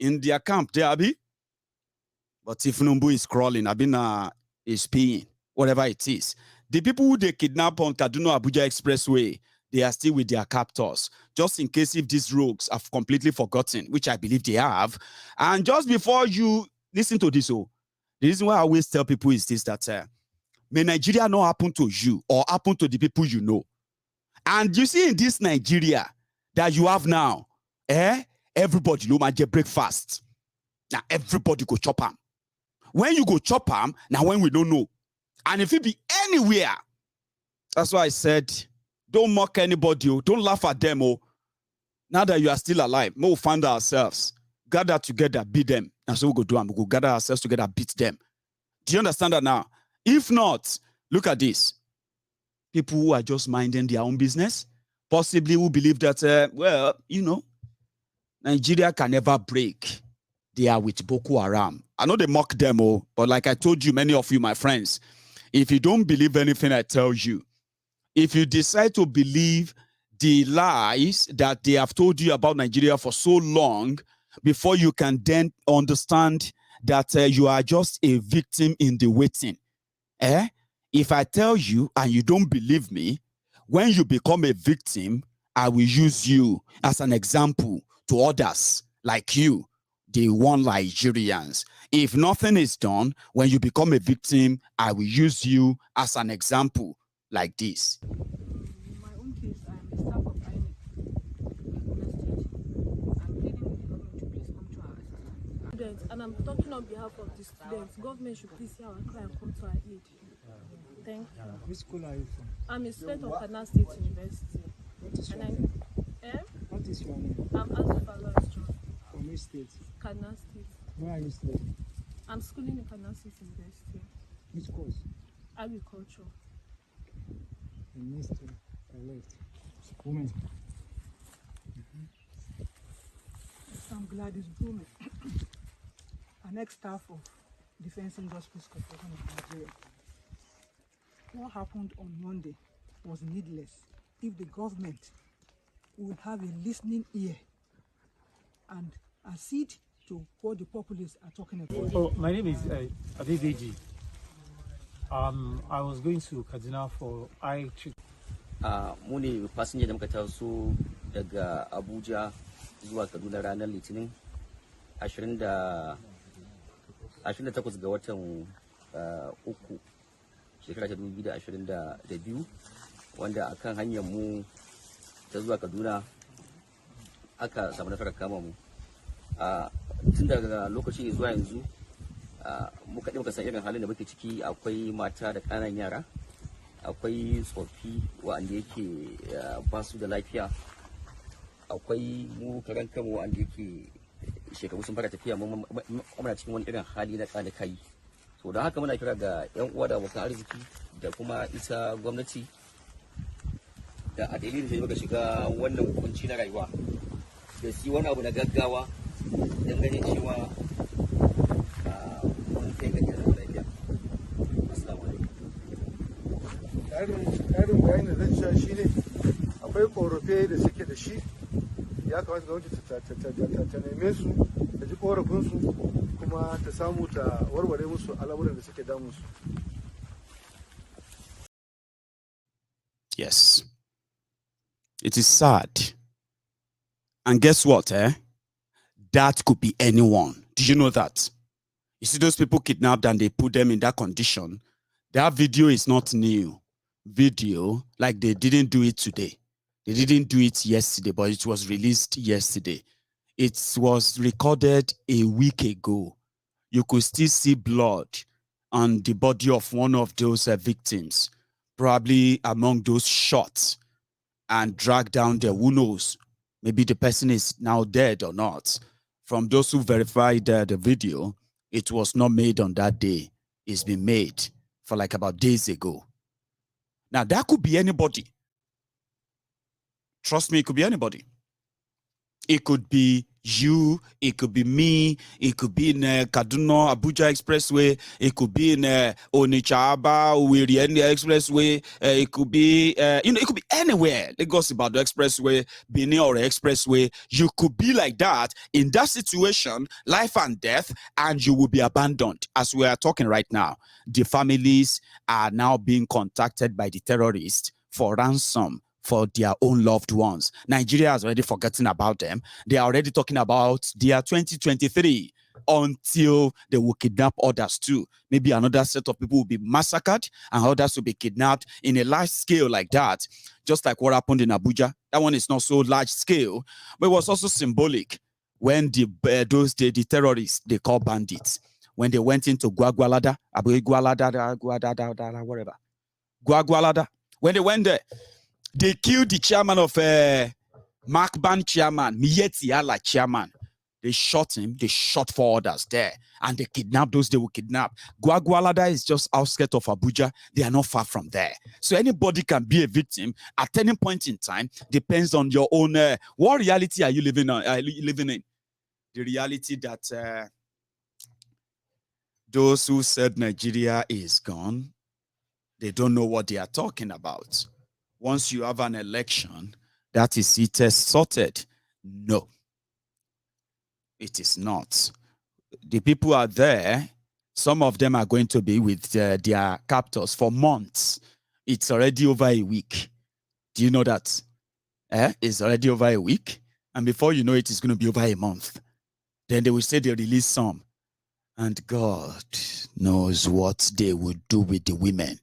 in their camp, there, Abi. But if Tinubu is crawling, Abina is peeing, whatever it is. The people who they kidnap on Kaduna Abuja Expressway, they are still with their captors, just in case if these rogues have completely forgotten, which I believe they have. And just before you listen to this, the reason why I always tell people is this, that may Nigeria not happen to you or happen to the people you know. And you see in this Nigeria that you have now, everybody no man get breakfast. Now everybody go chop them. When you go chop them, now when we don't know. And if it be anywhere, that's why I said, don't mock anybody, don't laugh at them. Now that you are still alive, we'll find ourselves, gather together, beat them. And so we'll go do them. We'll gather ourselves together, beat them. Do you understand that now? If not, look at this. People who are just minding their own business, possibly who believe that, well, you know, Nigeria can never break. They are with Boko Haram. I know they mock them, but like I told you, many of you, my friends, if you don't believe anything I tell you, if you decide to believe the lies that they have told you about Nigeria for so long, before you can then understand that you are just a victim in the waiting. If I tell you and you don't believe me, when you become a victim, I will use you as an example to others like you, the one Nigerians. If nothing is done, when you become a victim, I will use you as an example like this. In my own case, I am a staff of INEC. I'm pleading with the government to please come to our assistance. Students, and I'm talking on behalf of the students. Government should please hear our cry and come to our aid. Thank you. Which school are you from? I'm a student of Kaduna State University. What is your And name? What is your name? I'm Osinbajo. From which state? Kaduna State. Where are you studying? I'm schooling in Kaduna State University. Which course? Agriculture. The ministry. I left. Women. I'm Gladys Blumen, an ex-staff of Defense Industries Corporation of Nigeria. What happened on Monday was needless if the government would have a listening ear and accede to what the populists are talking about. Oh, my name is Adedeji. I was going to Kaduna for I-trip. Mu ne fasinja da muka taso daga Abuja zuwa Kaduna ranar Litinin 28 ga watan uku shekara ta 2022, wanda akan hanyar mu ta zuwa Kaduna aka samu nasarar kama mu. Tun daga lokacin zuwa yanzu muka san irin halin da muke ciki. Akwai mata da ƙananan yara, akwai tsofi wanda yake ba su da lafiya, akwai mu karan kanmu wanda yake shekaru sun fara tafiya, muna cikin wani irin hali na ƙana kai. So don haka muna kira ga 'yan uwa da abokan arziki da kuma ita gwamnati da a dalilin da muka shiga wannan kunci na rayuwa da su wani abu na gaggawa don ganin cewa mun kai ga kiran lafiya. Assalamu alaikum. Ƙarin bayanin da zan sha shi ne akwai korafe da suke da shi, ya kamata gwamnati ta neme su, ta ji korafinsu kuma ta samu ta warware musu al'amuran da suke damun su. Yes. It is sad. And guess what, That could be anyone. Do you know that? You see those people kidnapped and they put them in that condition. That video is not new. Video, like they didn't do it today. They didn't do it yesterday, but it was released yesterday. It was recorded a week ago. You could still see blood on the body of one of those victims, probably among those shot and dragged down there. Who knows? Maybe the person is now dead or not. From those who verified the video, it was not made on that day. It's been made for like about days ago. Now, that could be anybody. Trust me, it could be anybody. It could be You, it could be me, it could be in Kaduna Abuja Expressway, it could be in Onitsha Aba Owerri Expressway, it could be it could be anywhere. Lagos Ibadan Expressway, Benin or Expressway. You could be like that in that situation, life and death, and you will be abandoned. As we are talking right now, the families are now being contacted by the terrorists for ransom for their own loved ones. Nigeria has already forgotten about them. They are already talking about their 2023 until they will kidnap others too. Maybe another set of people will be massacred and others will be kidnapped in a large scale like that, just like what happened in Abuja. That one is not so large scale, but it was also symbolic when the terrorists, they call bandits, when they went into Gwagwalada, whatever, Gwagwalada, when they went there, they killed the chairman of Markban chairman, Miyetti Allah chairman. They shot him, they shot 4 others there, and they kidnapped those they will kidnap. Gwagwalada is just outskirts of Abuja. They are not far from there. So anybody can be a victim at any point in time, depends on your own, what reality are you living in? The reality that those who said Nigeria is gone, they don't know what they are talking about. Once you have an election, that is it is sorted. No, it is not. The people are there. Some of them are going to be with their captors for months. It's already over a week. Do you know that? It's already over a week. And before you know it, it's going to be over a month. Then they will say they release some. And God knows what they will do with the women.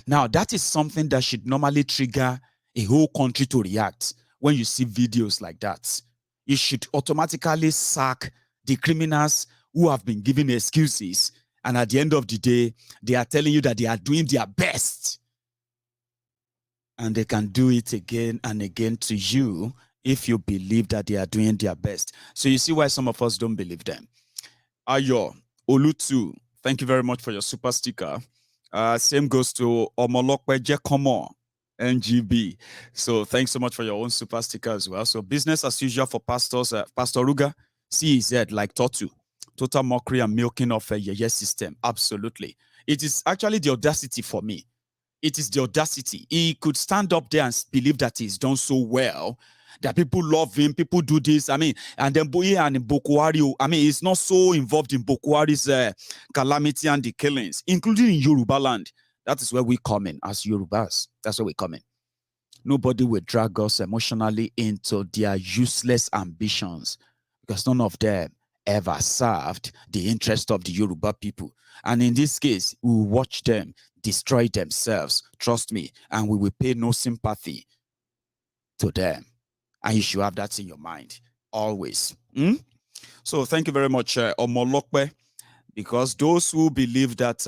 Now, that is something that should normally trigger a whole country to react when you see videos like that. You should automatically sack the criminals who have been given excuses, and at the end of the day, they are telling you that they are doing their best. And they can do it again and again to you if you believe that they are doing their best. So you see why some of us don't believe them. Ayo, Olutu, thank you very much for your super sticker. Same goes to Omolokwe Jekomo, NGB. So thanks so much for your own super sticker as well. So business as usual for pastors, Pastor Ruga, CEZ, like Totu. Total mockery and milking of a Yeye system. Absolutely. It is actually the audacity for me. It is the audacity. He could stand up there and believe that he's done so well, that people love him, people do this. I mean, and then Boye and Boko Haram, I mean, he's not so involved in Boko Haram's calamity and the killings, including in Yoruba land. That is where we come in as Yorubas. That's where we come in. Nobody will drag us emotionally into their useless ambitions, because none of them ever served the interest of the Yoruba people. And in this case, we will watch them destroy themselves, trust me, and we will pay no sympathy to them. And you should have that in your mind always. So thank you very much, Omolokwe, because those who believe that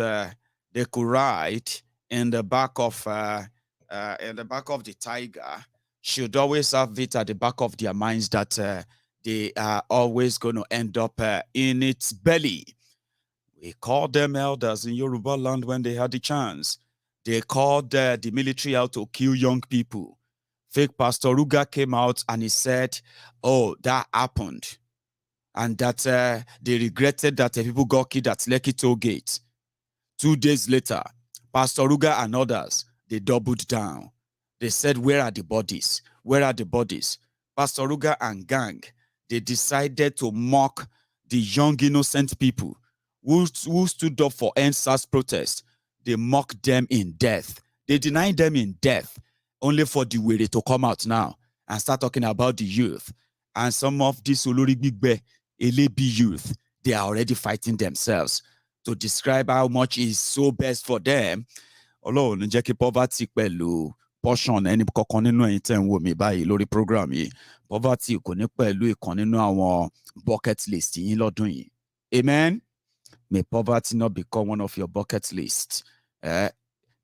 they could ride in the back of the tiger should always have it at the back of their minds that they are always going to end up in its belly. We called them elders in Yoruba land when they had the chance. They called the military out to kill young people. Fake Pastor Ruga came out and he said, oh, that happened. And that they regretted that people got killed at Lekki Toll Gate. 2 days later, Pastor Ruga and others, they doubled down. They said, where are the bodies? Where are the bodies? Pastor Ruga and gang, they decided to mock the young innocent people who stood up for NSAS protest. They mocked them in death. They denied them in death, only for the way to come out now and start talking about the youth. And some of these Olorigbe, Elebi youth, they are already fighting themselves to describe how much is so best for them. Ọlọ́run jẹ́ kí poverty pẹ̀lú portion ẹni kankan nínú ẹ̀yin tẹ́ ń wò mí báyìí lórí program yìí. Poverty kò ní pẹ̀lú ìkan nínú àwọn bucket list yín lọ́dún yìí. Amen. May poverty not become one of your bucket lists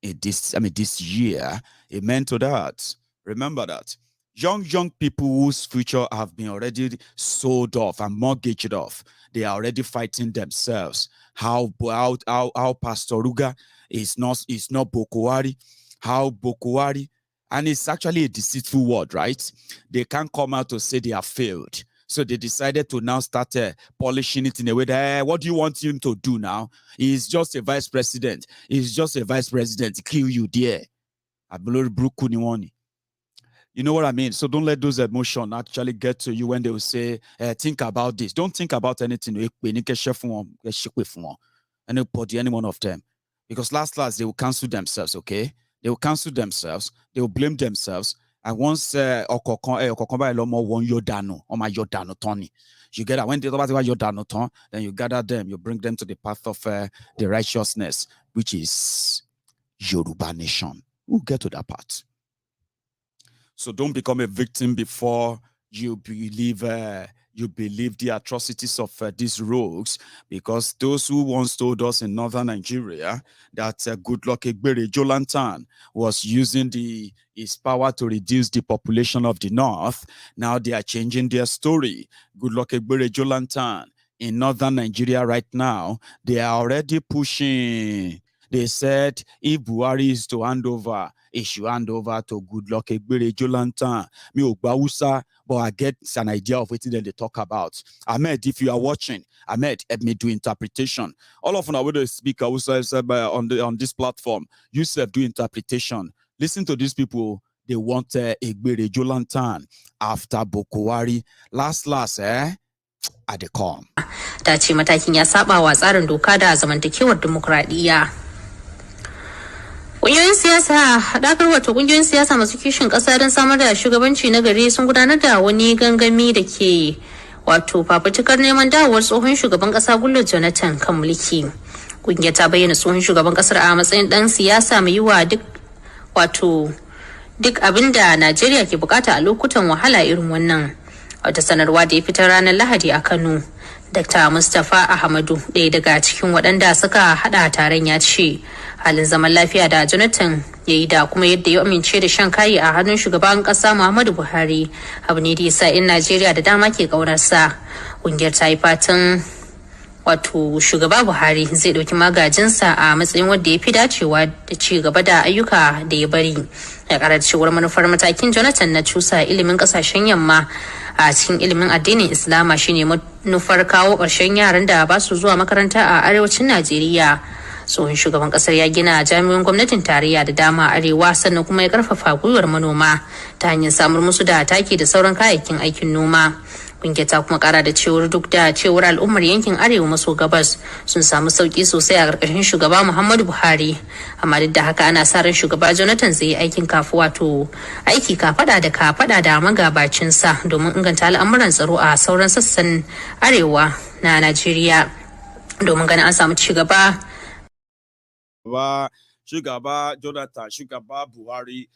this year. Amen to that. Remember that. Young people whose future have been already sold off and mortgaged off, they are already fighting themselves. How Pastor Ruga is not Boko Haram, how Boko Haram, and it's actually a deceitful word, right? They can't come out to say they have failed. So they decided to now start polishing it in a way that, what do you want him to do now? He's just a vice president. He's just a vice president. Kill you there. You know what I mean? So don't let those emotions actually get to you when they will say, think about this. Don't think about anything. Anybody, any one of them. Because last, they will cancel themselves, okay? They will cancel themselves. They will blame themselves. And once you get that, when they talk about Yodano, then you gather them, you bring them to the path of the righteousness, which is Yoruba nation. We'll get to that part. So don't become a victim before you believe the atrocities of these rogues, because those who once told us in northern Nigeria that Goodluck Egbere Jolantan was using his power to reduce the population of the north, now they are changing their story. Goodluck Egbere Jolantan in northern Nigeria right now, they are already pushing. They said if Buhari is to hand over, he should hand over to Goodluck Egbere Jolantan. But I get an idea of what they talk about. Ahmed, if you are watching, Ahmed, help me do interpretation. All of them are with the speaker on this platform. You self do interpretation. Listen to these people. They want Egbere Jolantan after Bokwari. Last, at the come. Ta ce matakin ya saba wa tsarin doka da zamantakewar demokradiyya. Ƙungiyoyin siyasa haɗakar wato ƙungiyoyin siyasa masu kishin ƙasa don samar da shugabanci na gari sun gudanar da wani gangami da ke wato fafutukar neman dawowar tsohon shugaban ƙasa Goodluck Jonathan kan mulki. Ƙungiyar ta bayyana tsohon shugaban ƙasar a matsayin ɗan siyasa mai yi wa duk abin da Najeriya ke bukata a lokutan wahala irin wannan. Wata sanarwa da ya fitar ranar Lahadi a Kano, Dr. Mustapha Ahmadu, ɗaya daga cikin waɗanda suka haɗa taron, ya ce halin zaman lafiya da Jonathan ya yi da kuma yadda ya amince da shan kayi a hannun shugaban ƙasa Muhammadu Buhari abu ne da ya sa 'yan Najeriya da dama ke ƙaunarsa. Ƙungiyar ta yi fatan wato shugaba Buhari zai ɗauki magajinsa a matsayin wanda ya fi dacewa da ci gaba da ayyuka da ya bari. Ya ƙarar cewar manufar matakin Jonathan na cusa ilimin ƙasashen yamma a cikin ilimin addinin Islama shine manufar kawo ƙarshen yaran da ba su zuwa makaranta a arewacin Najeriya. Tsohon shugaban ƙasar ya gina jami'an gwamnatin tarayya da dama a arewa, sannan kuma ya karfafa gwiwar manoma ta hanyar samar musu da taki da sauran kayayyakin aikin noma. Ƙungiyar ta kuma kara da cewar duk da cewar al'ummar yankin arewa maso gabas sun samu sauki sosai a ƙarƙashin shugaba Muhammadu Buhari, amma duk da haka ana sa ran shugaba Jonathan zai yi aiki kafada da kafada da magabacinsa domin inganta al'amuran tsaro a sauran sassan arewa na Najeriya domin ganin an samu ci gaba. Shugaba Jonathan, Shugaba Buhari.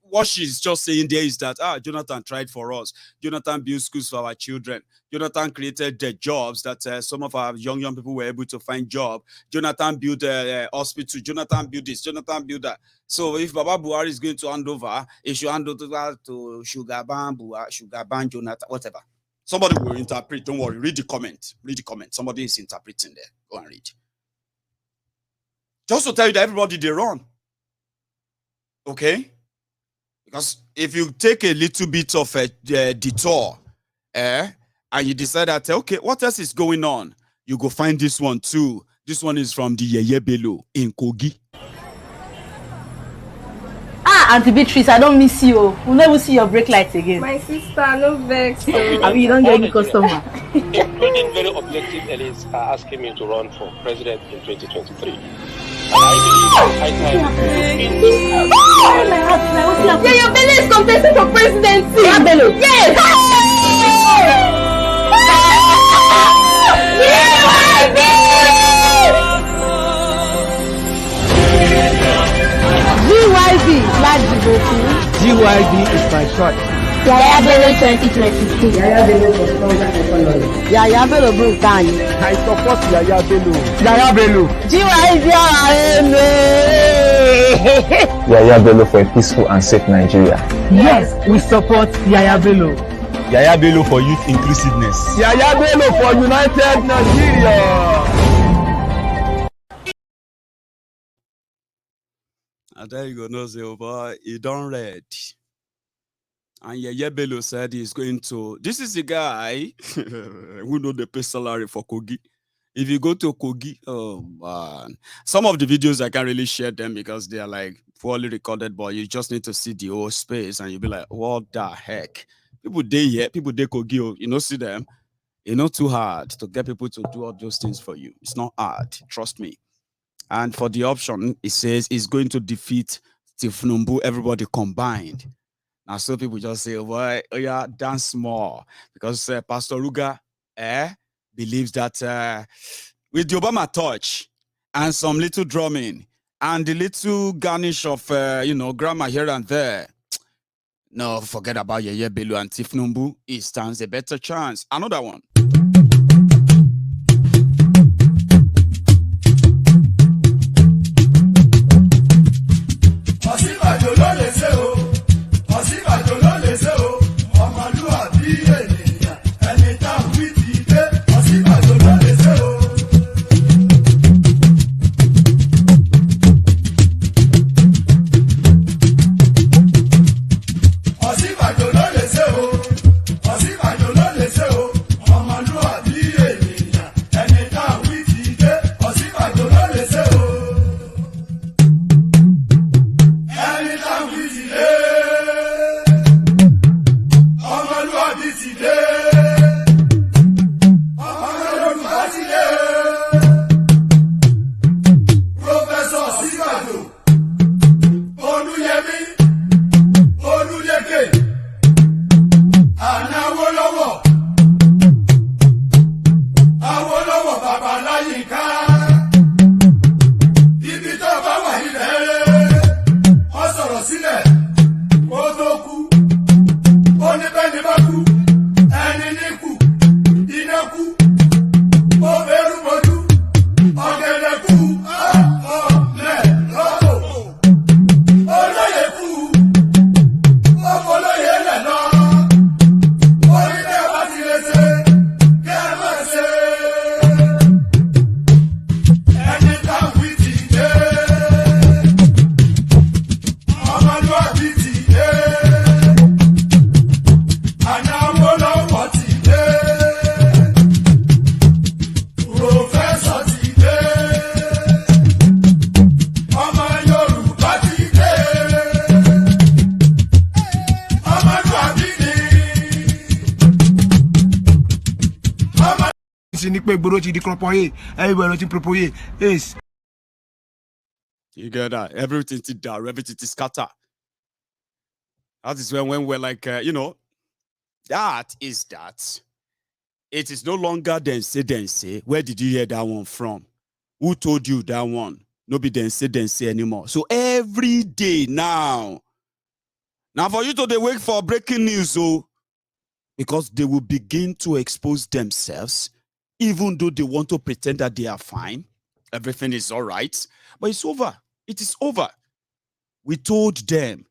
What she's just saying there is that Jonathan tried for us. Jonathan built schools for our children. Jonathan created the jobs that some of our young people were able to find job. Jonathan built a hospital. Jonathan built this. Jonathan built that. So if Baba Buhari is going to hand over, he should hand over to Sugarban Jonathan, whatever. Somebody will interpret. Don't worry. Read the comment. Read the comment. Somebody is interpreting there. Go and read. Just to tell you that everybody they run. Okay? Because if you take a little bit of a detour, and you decide that, okay, what else is going on? You go find this one too. This one is from the Yeye Bello in Kogi. Auntie Beatrice, I don't miss you. We'll never see your brake lights again. My sister, no vex. I mean, you don't get any customer. Including very objective elites are asking me to run for president in 2023. I believe your belly is contesting for presidency. Yeah, Bello. Yes. GYB is my short. Yaya Bello 2023. Yaya Bello for stronger economy. Yaya Bello broke down. I support Yaya Bello. Yaya Bello. GYB Yaya Bello for a peaceful and safe Nigeria. Yes, we support Yaya Bello. Yaya Bello for youth inclusiveness. Yaya Bello for united Nigeria. And there you go, no say, boy, you don't read. And Yeye Bello said he's going to. This is the guy who know the pay salary for Kogi. If you go to Kogi, oh man, some of the videos I can't really share them because they are like poorly recorded, but you just need to see the whole space and you'll be like, what the heck? People they here, people they Kogi, you know, see them. It's not too hard to get people to do all those things for you. It's not hard, trust me. And for the option, it says it's going to defeat Tinubu, everybody combined. Now, so people just say, well, oh yeah, dance more. Because Pastor Ruga believes that with the Obama touch and some little drumming and the little garnish of, grammar here and there, no, forget about Yeye Bello and Tinubu. It stands a better chance. Another one. You get that? Everything is down, everything is scatter. That is when we're like, that is that. It is no longer then say. Where did you hear that one from? Who told you that one? No be then say anymore. So every day now for you to they wait for breaking news, because they will begin to expose themselves, even though they want to pretend that they are fine. Everything is all right. But it's over. It is over. We told them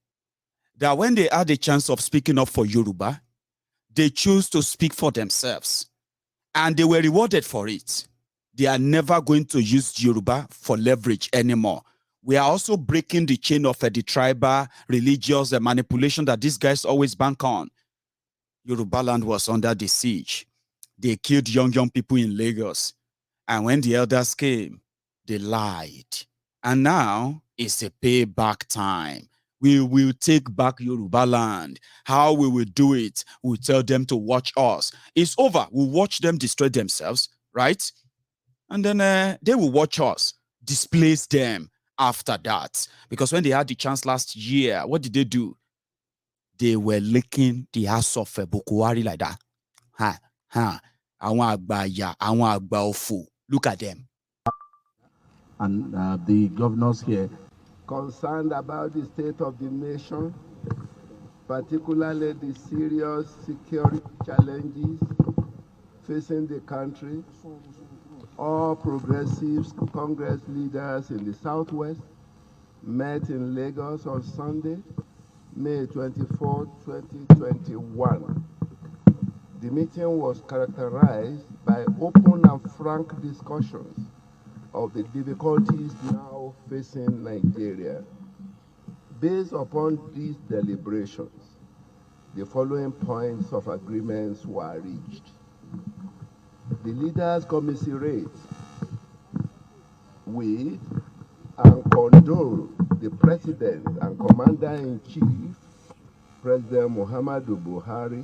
that when they had a chance of speaking up for Yoruba, they chose to speak for themselves. And they were rewarded for it. They are never going to use Yoruba for leverage anymore. We are also breaking the chain of the tribal, religious manipulation that these guys always bank on. Yoruba land was under the siege. They killed young people in Lagos. And when the elders came, they lied. And now it's a payback time. We will take back Yoruba land. How we will do it, we'll tell them to watch us. It's over. We'll watch them destroy themselves, right? And then they will watch us displace them after that. Because when they had the chance last year, what did they do? They were licking the ass of Bukuari like that. Look at them. And the governors here concerned about the state of the nation, particularly the serious security challenges facing the country. All progressives Congress leaders in the Southwest met in Lagos on Sunday, May 24, 2021. The meeting was characterized by open and frank discussions of the difficulties now facing Nigeria. Based upon these deliberations, the following points of agreements were reached. The leaders commiserate with and condole the President and Commander-in-Chief, President Muhammadu Buhari,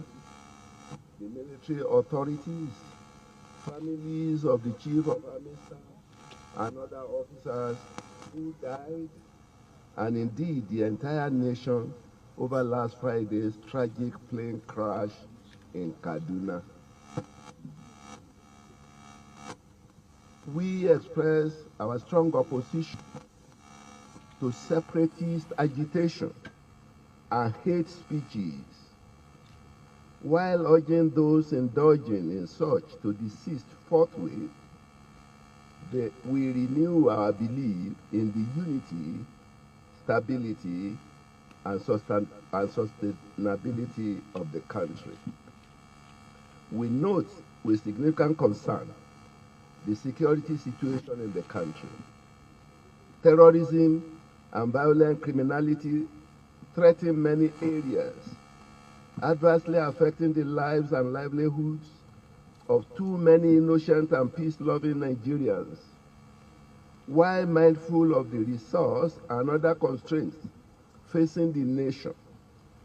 the military authorities, families of the Chief of Army Staff and other officers who died, and indeed the entire nation over last Friday's tragic plane crash in Kaduna. We express our strong opposition to separatist agitation and hate speeches, while urging those indulging in such to desist forthwith. We renew our belief in the unity, stability, and sustainability of the country. We note with significant concern the security situation in the country. Terrorism and violent criminality threaten many areas, adversely affecting the lives and livelihoods of too many innocent and peace-loving Nigerians. While mindful of the resource and other constraints facing the nation,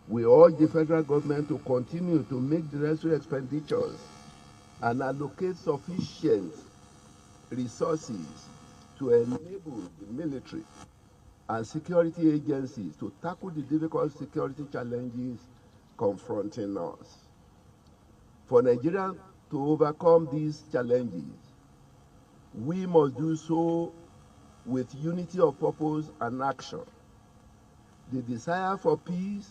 we urge the federal government to continue to make the necessary expenditures and allocate sufficient resources to enable the military and security agencies to tackle the difficult security challenges confronting us. For Nigeria to overcome these challenges, we must do so with unity of purpose and action. The desire for peace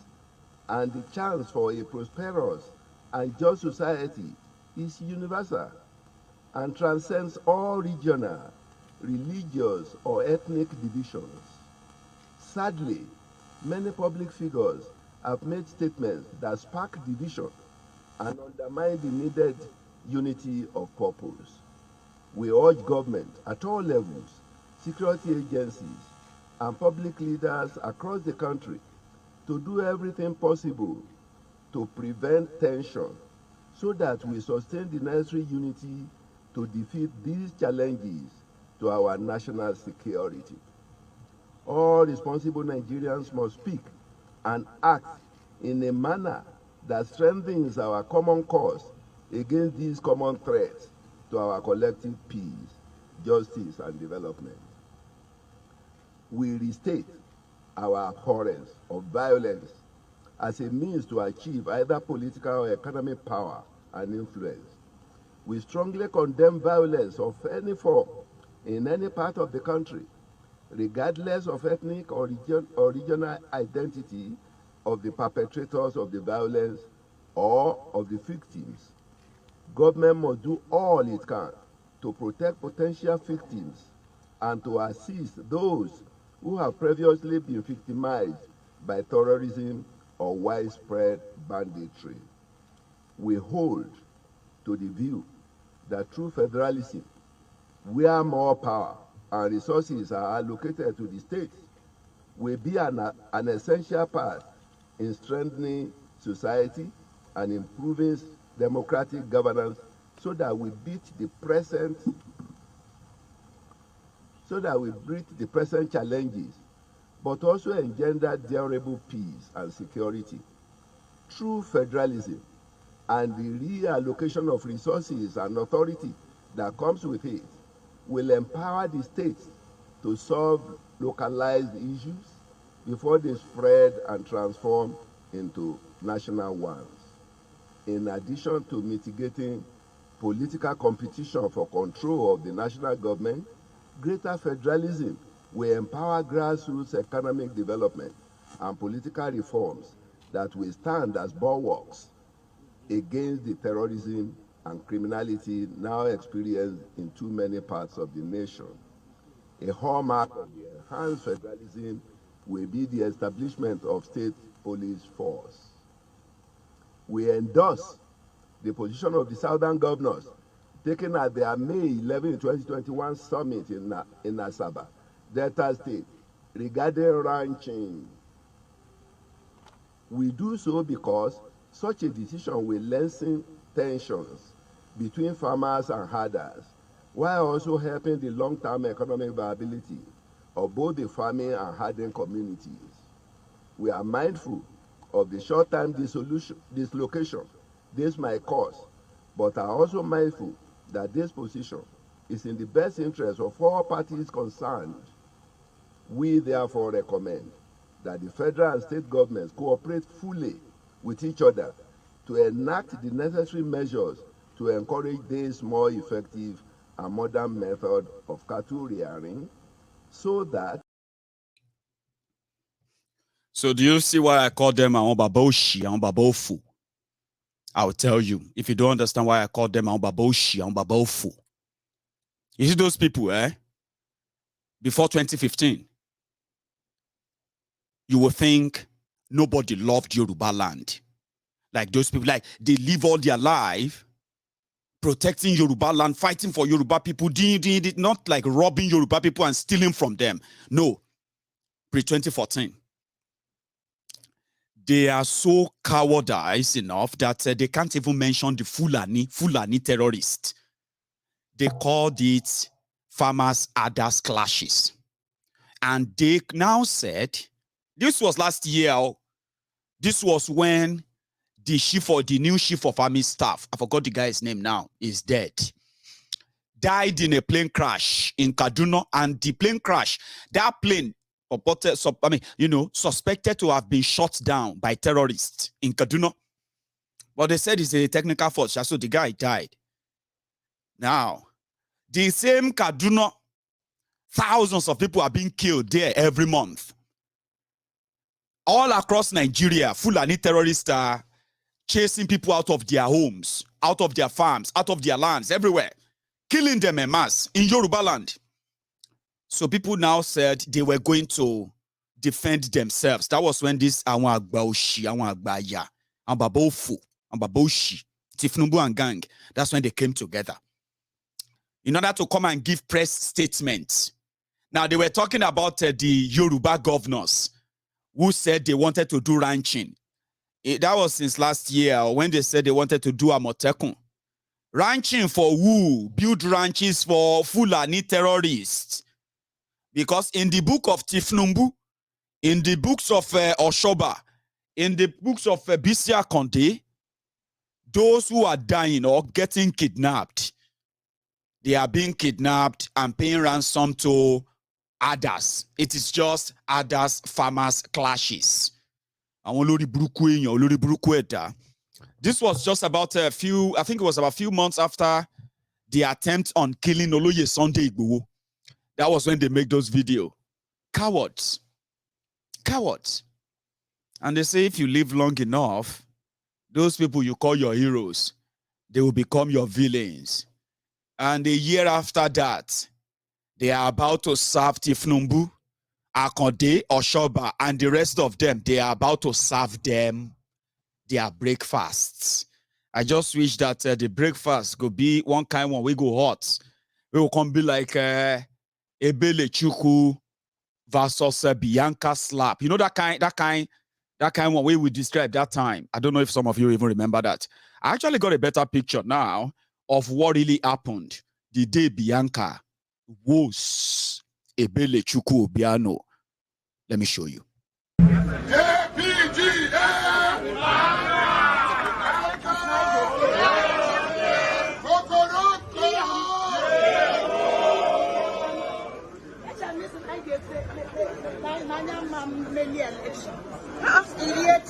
and the chance for a prosperous and just society is universal and transcends all regional, religious, or ethnic divisions. Sadly, many public figures have made statements that spark division and undermine the needed unity of purpose. We urge government at all levels, security agencies, and public leaders across the country to do everything possible to prevent tension so that we sustain the necessary unity to defeat these challenges to our national security. All responsible Nigerians must speak and act in a manner that strengthens our common cause against these common threats to our collective peace, justice, and development. We restate our abhorrence of violence as a means to achieve either political or economic power and influence. We strongly condemn violence of any form in any part of the country, regardless of ethnic or regional identity of the perpetrators of the violence or of the victims. Government must do all it can to protect potential victims and to assist those who have previously been victimized by terrorism or widespread banditry. We hold to the view that through federalism, where more power and resources are allocated to the states, will be an essential part in strengthening society and improving democratic governance so that we beat the present challenges, but also engender durable peace and security. True federalism and the reallocation of resources and authority that comes with it will empower the states to solve localized issues before they spread and transform into national ones. In addition to mitigating political competition for control of the national government, greater federalism will empower grassroots economic development and political reforms that will stand as bulwarks against the terrorism and criminality now experienced in too many parts of the nation. A hallmark of the enhanced federalism will be the establishment of state police force. We endorse the position of the Southern governors taken at their May 11, 2021 summit in Asaba, Delta State, regarding ranching. We do so because Such a decision will lessen tensions between farmers and herders, while also helping the long-term economic viability of both the farming and herding communities. We are mindful of the short-term dislocation this might cause, but are also mindful that this position is in the best interest of all parties concerned. We therefore recommend that the federal and state governments cooperate fully with each other to enact the necessary measures to encourage this more effective and modern method of cattle rearing, so that. So do you see why I call them Baboshi and Babofu? I'll tell you. If you don't understand why I call them Baboshi and Babofu. You see those people, before 2015, you will think nobody loved Yoruba land. Like those people, like they live all their life protecting Yoruba land, fighting for Yoruba people, not like robbing Yoruba people and stealing from them. No, pre-2014. They are so cowardice enough that they can't even mention the Fulani terrorists. They called it farmers' herders clashes. And they now said, this was last year, this was when the new chief of army staff, I forgot the guy's name now, is dead. Died in a plane crash in Kaduna, and the plane crash, that plane, suspected to have been shot down by terrorists in Kaduna. But they said it's a technical fault, so the guy died. Now, the same Kaduna, thousands of people are being killed there every month. All across Nigeria, Fulani terrorists are chasing people out of their homes, out of their farms, out of their lands, everywhere, killing them en masse in Yoruba land. So people now said they were going to defend themselves. That was when this Baboshi, Tinubu and gang, that's when they came together in order to come and give press statements. Now, they were talking about the Yoruba governors who said they wanted to do ranching. That was since last year when they said they wanted to do Amotekun. Ranching for who? Build ranches for Fulani terrorists. Because in the book of Tinubu, in the books of Oshoba, in the books of Bisia Conde, those who are dying or getting kidnapped, they are being kidnapped and paying ransom to others. It is just others farmers clashes. This was just about I think it was about a few months after the attempt on killing Oloye Sunday Igboho. That was when they make those videos. Cowards. Cowards. And they say if you live long enough, those people you call your heroes, they will become your villains. And a year after that, they are about to serve Tinubu, Akonde, Oshoba, and the rest of them. They are about to serve them their breakfasts. I just wish that the breakfast could be one kind one. We go hot. We will come be like Ebele Chuku versus Bianca Slap. You know that kind one way we described that time. I don't know if some of you even remember that. I actually got a better picture now of what really happened the day Bianca was Ebele Chuku Obiano. Let me show you. Idiot.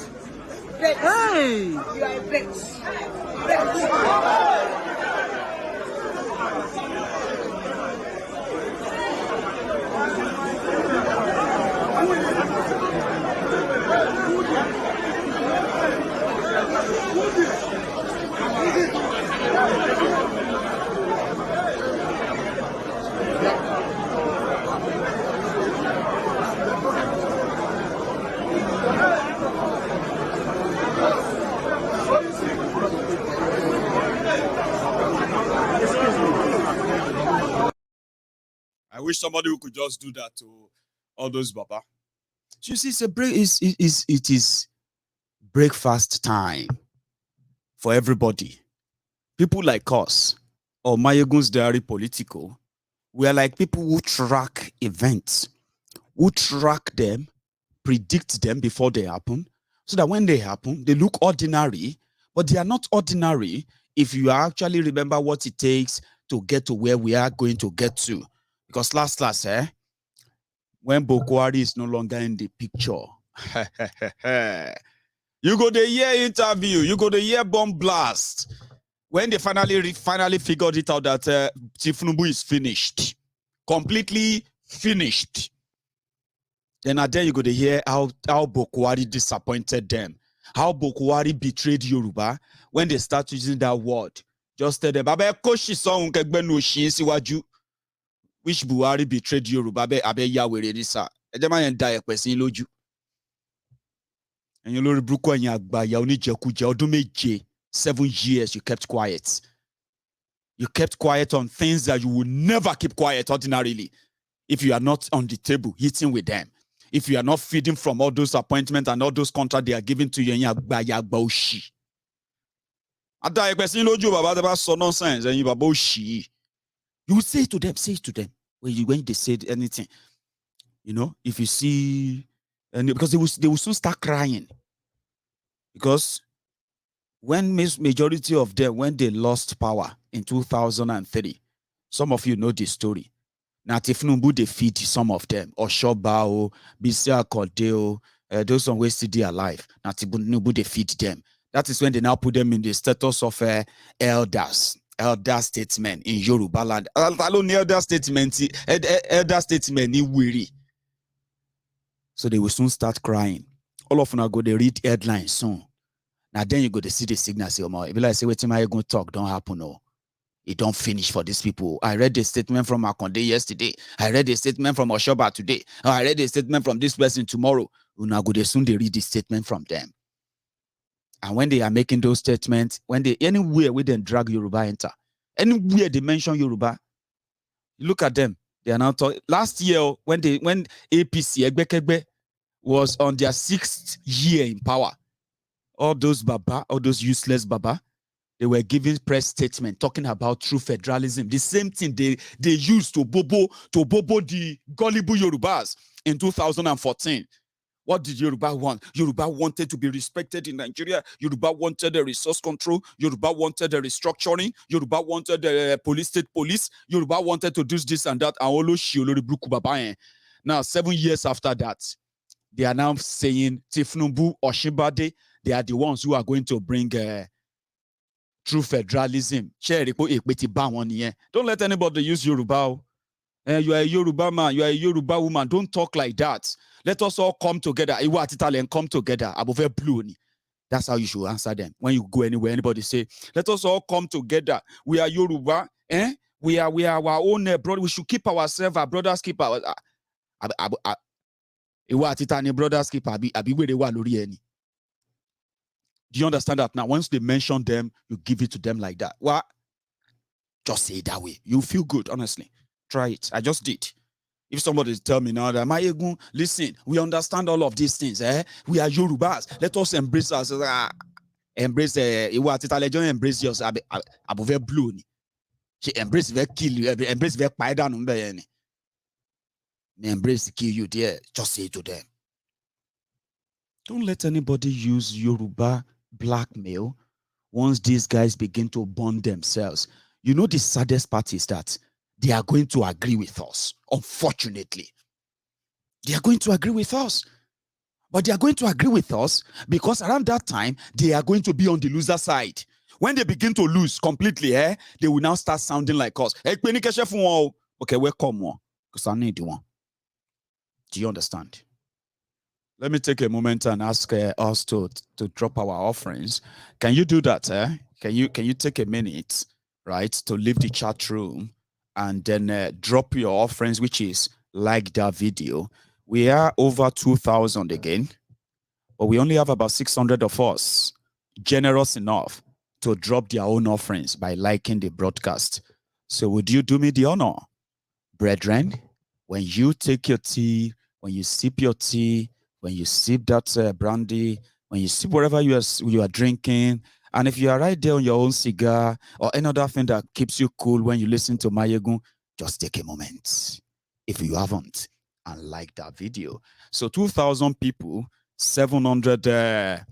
Hey! You are a bitch. I wish somebody who could just do that to all those Baba. So you see, it is breakfast time. for everybody. People like us, or Mayegun's Diary Political, we are like people who track events, who track them, predict them before they happen, so that when they happen, they look ordinary, but they are not ordinary if you actually remember what it takes to get to where we are going to get to. Because last, when Boko Haram is no longer in the picture, you go the year interview, you go the year bomb blast. When they finally figured it out that Tinubu is finished, completely finished, then you go to hear how Boko Haram disappointed them, how Boko Haram betrayed Yoruba. When they start using that word, just tell them, which Buhari betrayed Yoruba, abe Yahweh Risa. Ejema die person loju. And you lori bruko yin agbaya onijekuje ọdún méje, 7 years you kept quiet. You kept quiet on things that you will never keep quiet ordinarily if you are not on the table eating with them. If you are not feeding from all those appointments and all those contracts they are giving to you, you will say to them, when they say anything, if you see, and because they will soon start crying. Because when majority of them, when they lost power in 2003, some of you know this story. Now, Tinubu defeat some of them, Osinbajo, Bisi Akode, those on way still alive. Now, Tinubu defeat them. That is when they now put them in the status of elders, elder statesmen in Yoruba land. Elder statesmen, in weary. So they will soon start crying. All of them are going to read headlines soon. Now then you go to see the signal. Say, if you like say, what am I going to talk? Don't happen, no. It don't finish for these people. I read the statement from Akonde yesterday. I read the statement from Oshoba today. I read the statement from this person tomorrow. Una go soon they read the statement from them. And when they are making those statements, when they anywhere we then drag Yoruba enter, anywhere they mention Yoruba, look at them. They are now talking. Last year when APC Egbekegbe was on their 6th year in power, all those useless Baba, they were giving press statement talking about true federalism. The same thing they used to bobo the gullible Yorubas in 2014. What did Yoruba want? Yoruba wanted to be respected in Nigeria. Yoruba wanted the resource control. Yoruba wanted the restructuring. Yoruba wanted the state police. Yoruba wanted to do this and that. Now, 7 years after that, they are now saying Tinubu, Osinbajo, they are the ones who are going to bring true federalism. Don't let anybody use Yoruba. You are a Yoruba man, you are a Yoruba woman. Don't talk like that. Let us all come together. And come together. That's how you should answer them. When you go anywhere, anybody say, let us all come together. We are Yoruba. We are our own brother. We should keep ourselves, our brothers keep our brothers keep Do you understand that now? Once they mention them, you give it to them like that. What? Just say it that way. You feel good, honestly. Try it. I just did. If somebody tell me now that Mayegun, listen, we understand all of these things. We are Yorubas. Let us embrace us. Embrace embrace yours. Abu very blue. She embrace very kill you. Embrace very down. Embrace kill you there. Just say it to them. Don't let anybody use Yoruba blackmail once these guys begin to bond themselves. You know, the saddest part is that they are going to agree with us. Unfortunately, they are going to agree with us. But they are going to agree with us because around that time, they are going to be on the loser side. When they begin to lose completely, they will now start sounding like us. Okay, welcome one. Because I need one. Do you understand? Let me take a moment and ask us to drop our offerings. Can you do that? Can you take a minute, right, to leave the chat room and then drop your offerings, which is like that video. We are over 2,000 again, but we only have about 600 of us generous enough to drop their own offerings by liking the broadcast. So would you do me the honor, brethren, when you take your tea, when you sip your tea, when you sip that brandy, when you sip whatever you are drinking, And if you are right there on your own cigar or any other thing that keeps you cool when you listen to Mayegun, just take a moment. If you haven't, and like that video. So 2,000 people, 700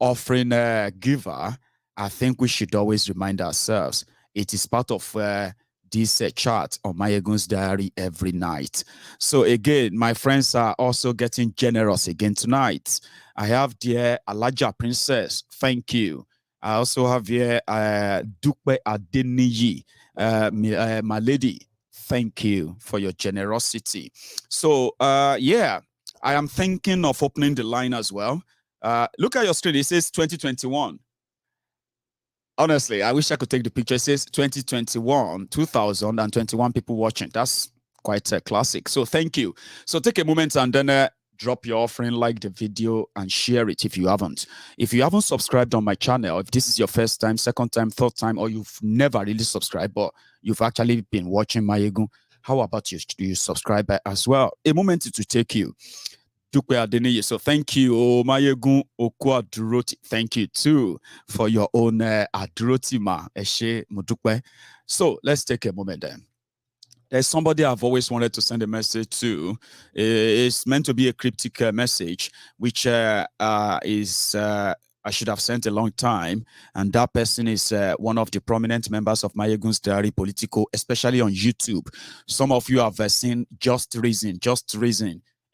offering giver. I think we should always remind ourselves it is part of this chart on Mayegun's diary every night. So again, my friends are also getting generous again tonight. I have dear Alaja Princess, thank you. I also have here Dupe Adeniyi, my lady, thank you for your generosity. So yeah, I am thinking of opening the line as well. Look at your screen, it says 2021. Honestly, I wish I could take the picture. It says 2021, 2021 people watching. That's quite a classic. So thank you. So take a moment and then drop your offering, like the video, and share it if you haven't. If you haven't subscribed on my channel, if this is your first time, second time, third time, or you've never really subscribed, but you've actually been watching Mayegun, how about you subscribe as well? A moment to take you. So thank you, Mayegun Okwa Aduroti. Thank you too for your own Aduroti ma Eshe Mudukwe. So let's take a moment then. There's somebody I've always wanted to send a message to. It's meant to be a cryptic message, which I should have sent a long time. And that person is one of the prominent members of Mayegun's Diary Politico, especially on YouTube. Some of you have seen Just Reason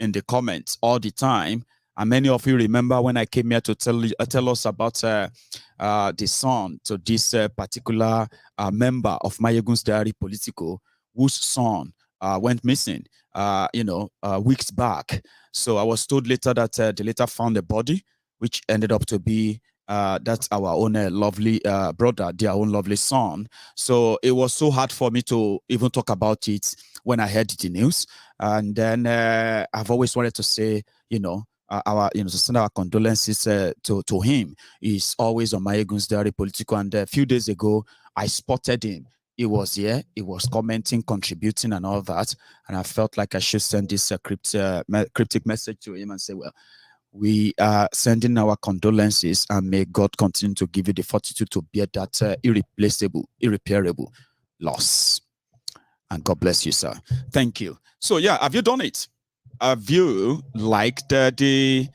in the comments all the time. And many of you remember when I came here to tell us about the son to this particular member of Mayegun's Diary Politico, whose son went missing, weeks back. So I was told later that they later found a body, which ended up to be that's our own lovely brother, their own lovely son. So it was so hard for me to even talk about it when I heard the news. And then I've always wanted to say, to send our condolences to him. He's always on Mayegun's Diary Politico. And a few days ago, I spotted him. He was here. He was commenting, contributing, and all that. And I felt like I should send this cryptic message to him and say, well, we are sending our condolences, and may God continue to give you the fortitude to bear that irreparable loss. And God bless you, sir. Thank you. So yeah, have you done it? Have you liked the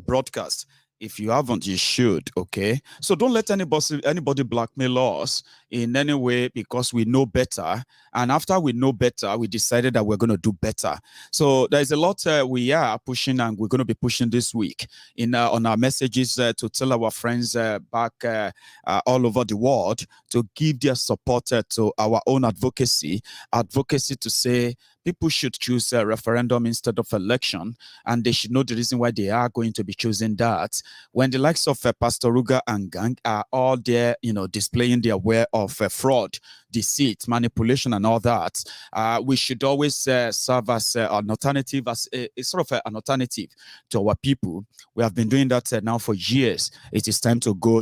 broadcast? If you haven't, you should, okay? So don't let anybody blackmail us in any way, because we know better. And after we know better, we decided that we're going to do better. So there's a lot we are pushing, and we're going to be pushing this week on our messages to tell our friends back all over the world to give their support to our own advocacy to say people should choose a referendum instead of election, and they should know the reason why they are going to be choosing that. When the likes of Pastor Ruga and gang are all there, displaying their way of fraud, deceit, manipulation, and all that, we should always serve as an alternative, as a sort of an alternative to our people. We have been doing that now for years. It is time to go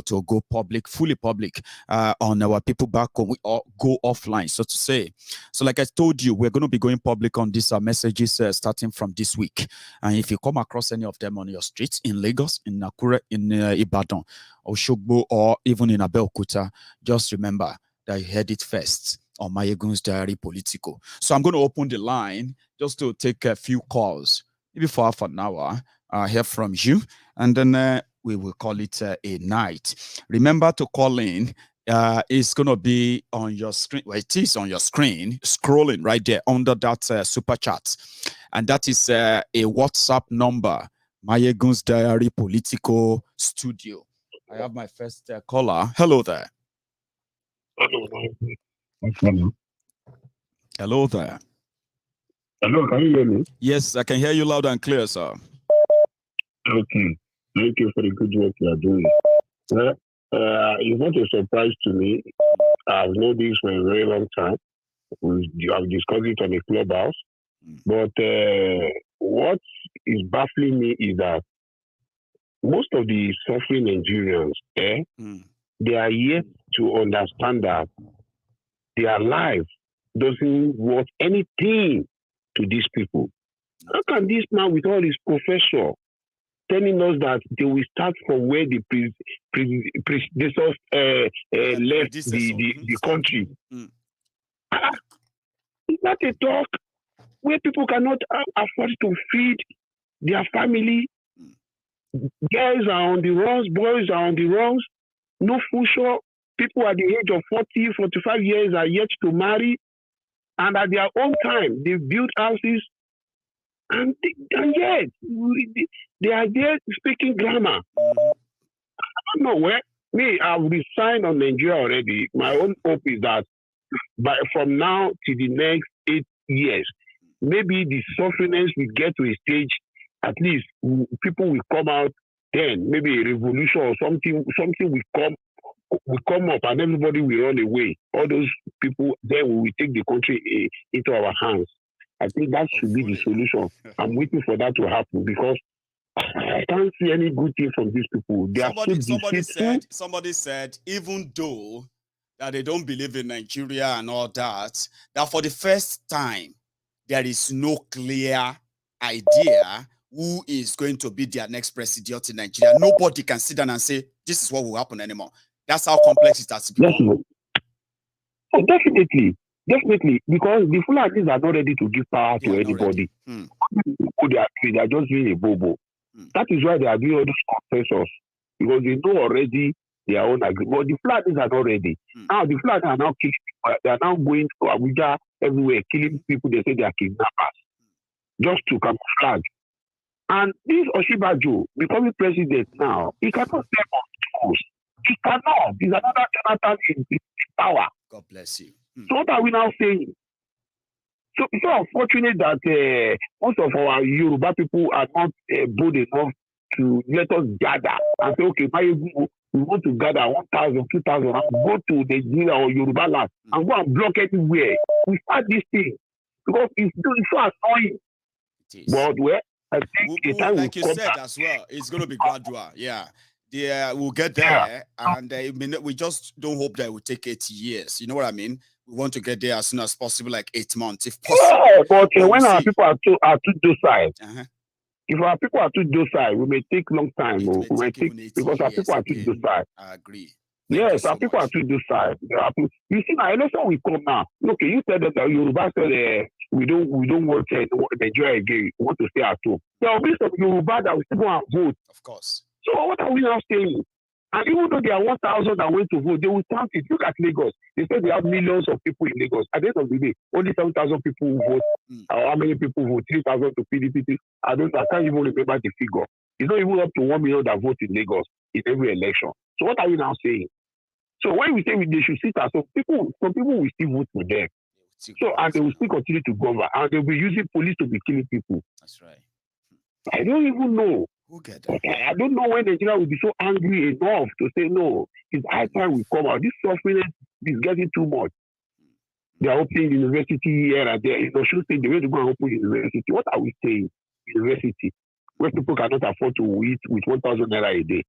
public, fully public, on our people back home. We all go offline, so to say. So like I told you, we're going to be going public on these messages starting from this week. And if you come across any of them on your streets in Lagos, in Nakuru, in Ibadan, Oshogbo, or even in Abeokuta, just remember that you heard it first on Mayegun's Diary Politico. So I'm going to open the line just to take a few calls, maybe for half an hour, hear from you, and then we will call it a night. Remember to call in. It's going to be on your screen. Well, it is on your screen, scrolling right there under that super chat. And that is a WhatsApp number, Mayegun's Diary Politico Studio. I have my first caller. Hello there. Hello there. Hello, can you hear me? Yes, I can hear you loud and clear, sir. Okay. Thank you for the good work you are doing. It's not a surprise to me. I've known this for a very long time. I've discussed it on a clubhouse. But what is baffling me is that most of the suffering Nigerians, they are yet to understand that their life doesn't worth anything to these people. How can this man with all his professor telling us that they will start from where the predecessors left the country. It's not a talk where people cannot afford to feed their family. Girls are on the runs, boys are on the runs, no future. People at the age of 40, 45 years are yet to marry. And at their own time, they build houses. And yet, they are there speaking grammar. I don't know where. Me, I've resigned on Nigeria already. My own hope is that from now to the next 8 years, maybe the sufferingness will get to a stage, at least people will come out then, maybe a revolution or something will come up and everybody will run away. All those people, then we will take the country into our hands. I think that should be the solution. I'm waiting for that to happen because I can't see any good thing from these people. Somebody said, even though that they don't believe in Nigeria and all that for the first time, there is no clear idea who is going to be their next president in Nigeria. Nobody can sit down and say, this is what will happen anymore. That's how complex it has become. Oh, definitely. Because the Fulanis are not ready to give power to anybody. They are just doing a bobo. That is why they are doing all these confessions. Because they know already their own agreement. But the Fulanis are not ready. Now the Fulanis are now they are now going to Abuja everywhere, killing people. They say they are kidnappers. Just to camouflage. And this Osinbajo becoming president now, he cannot step on toes. He cannot. He's another Jonathan in power. God bless you. So what are we now saying? So it's so unfortunate that most of our Yoruba people are not bold enough to let us gather and say, okay, we want to gather 1,000, 2,000 and go to the Nigeria or Yoruba land and go and block everywhere. We start this thing because it's so annoying. But I think like you said as well, it's going to be gradual. Yeah. We'll get there, and we just don't hope that it will take 80 years. You know what I mean? We want to get there as soon as possible, like 8 months, if possible. Yeah, but when our people are too docile, if our people are too docile, we may take long time. Because our people are too docile. I agree. Yes, our people are too docile. You see, now election will come now. Okay, you said that Yoruba said we don't want Nigeria again. We want to stay at home. There will be some Yoruba that will still go and vote. Of course. So what are we now saying? And even though there are 1,000 that went to vote, they will count it. Look at Lagos. They say they have millions of people in Lagos. At the end of the day, only 7,000 people vote. How many people vote? 3,000 to PDP. I can't even remember the figure. It's not even up to 1 million that vote in Lagos in every election. So what are we now saying? So when we say they should sit at some people will still vote for them. So and they will still continue to govern, and they will be using police to be killing people. That's right. I don't even know. I don't know when Nigeria will be so angry enough to say no. It's high time we come out. This suffering is getting too much. They are opening university here and there. You should say the way to go and open university. What are we saying? University, where people cannot afford to eat with 1,000 naira a day.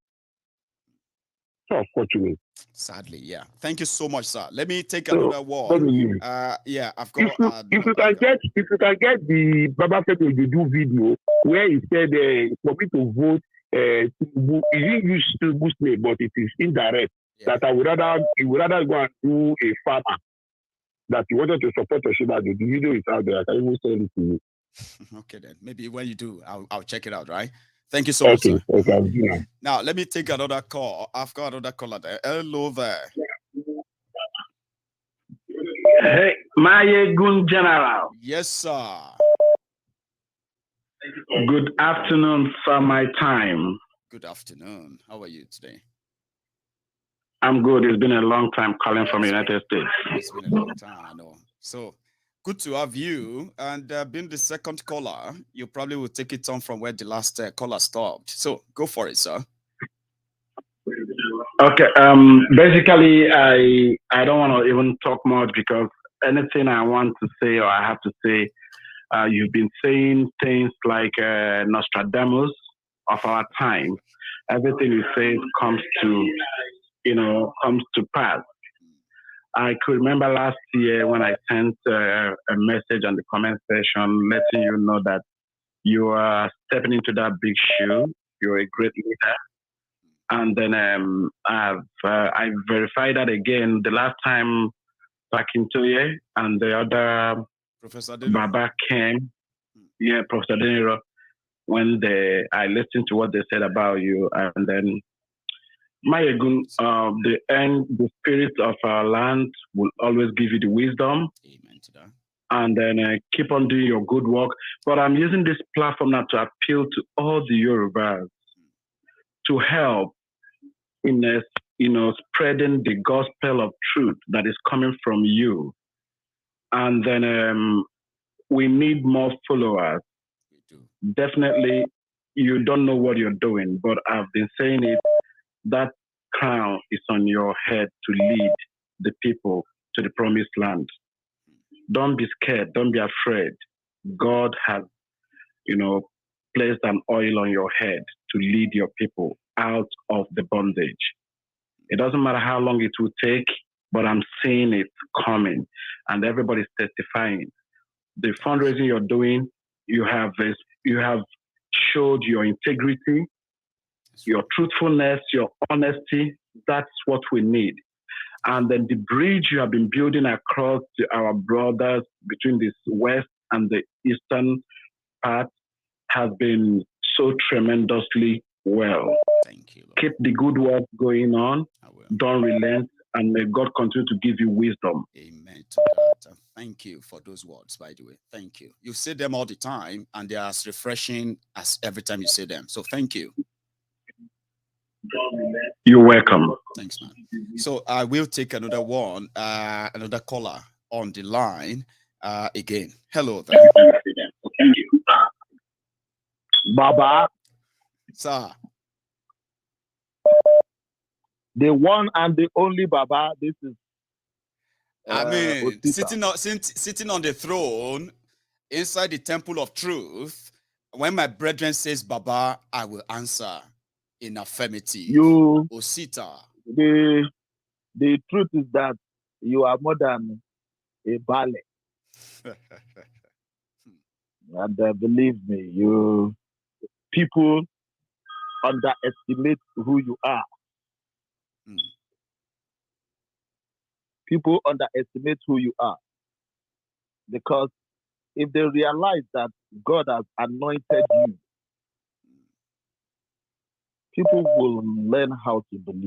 So unfortunate. Sadly, yeah. Thank you so much, sir. Let me take another word. I've got. If you can get the Baba Femi Ojudu video where he said for me to vote, Tinubu, he didn't use Tinubu's name, but it is indirect. Yeah. That he would rather go and do a farmer. That he wanted to support Osinbajo. The video is out there. I can even send it to you. Okay, then maybe when you do, I'll check it out. Right. Thank you so much, sir. Okay. Now, let me take another call. I've got another caller there. Hello there. Hey, my good general. Yes, sir. Good afternoon, sir, my time. Good afternoon. How are you today? I'm good. It's been a long time calling from the United States. It's been a long time, I know. So, good to have you. And being the second caller, you probably will take it on from where the last caller stopped. So go for it, sir. Okay. Basically, I don't want to even talk much because anything I want to say or I have to say, you've been saying things like Nostradamus of our time. Everything you say comes to pass. I could remember last year when I sent a message on the comment section letting you know that you are stepping into that big shoe. You're a great leader. And then I verified that again the last time back in Toye and the other Professor Baba came. Yeah, Professor Deniro. When I listened to what they said about you, and then Mayegun, the spirit of our land will always give you the wisdom. Amen to that. And then keep on doing your good work. But I'm using this platform now to appeal to all the Yorubas to help in spreading the gospel of truth that is coming from you. And then we need more followers. Definitely, you don't know what you're doing, but I've been saying it, that crown is on your head to lead the people to the promised land. Don't be scared. Don't be afraid. God has, placed an oil on your head to lead your people out of the bondage. It doesn't matter how long it will take, but I'm seeing it coming, and everybody's testifying. The fundraising you're doing, you have showed your integrity, your truthfulness, your honesty. That's what we need. And then the bridge you have been building across our brothers between the west and the eastern part has been so tremendously well. Thank you, Lord. Keep the good work going on. Don't relent, and may God continue to give you wisdom. Amen to that. And thank you for those words, by the way. Thank you. You say them all the time, and they are as refreshing as every time you say them. So thank you. You're welcome. Thanks, man. So I will take another one, another caller on the line again. Hello there. Baba, sir. The one and the only Baba. This is. I mean, Osita. sitting on the throne inside the temple of truth. When my brethren says Baba, I will answer in affirmative. You, Osita. The truth is that you are more than a ballet. And believe me, people underestimate who you are. People underestimate who you are. Because if they realize that God has anointed you, people will learn how to believe.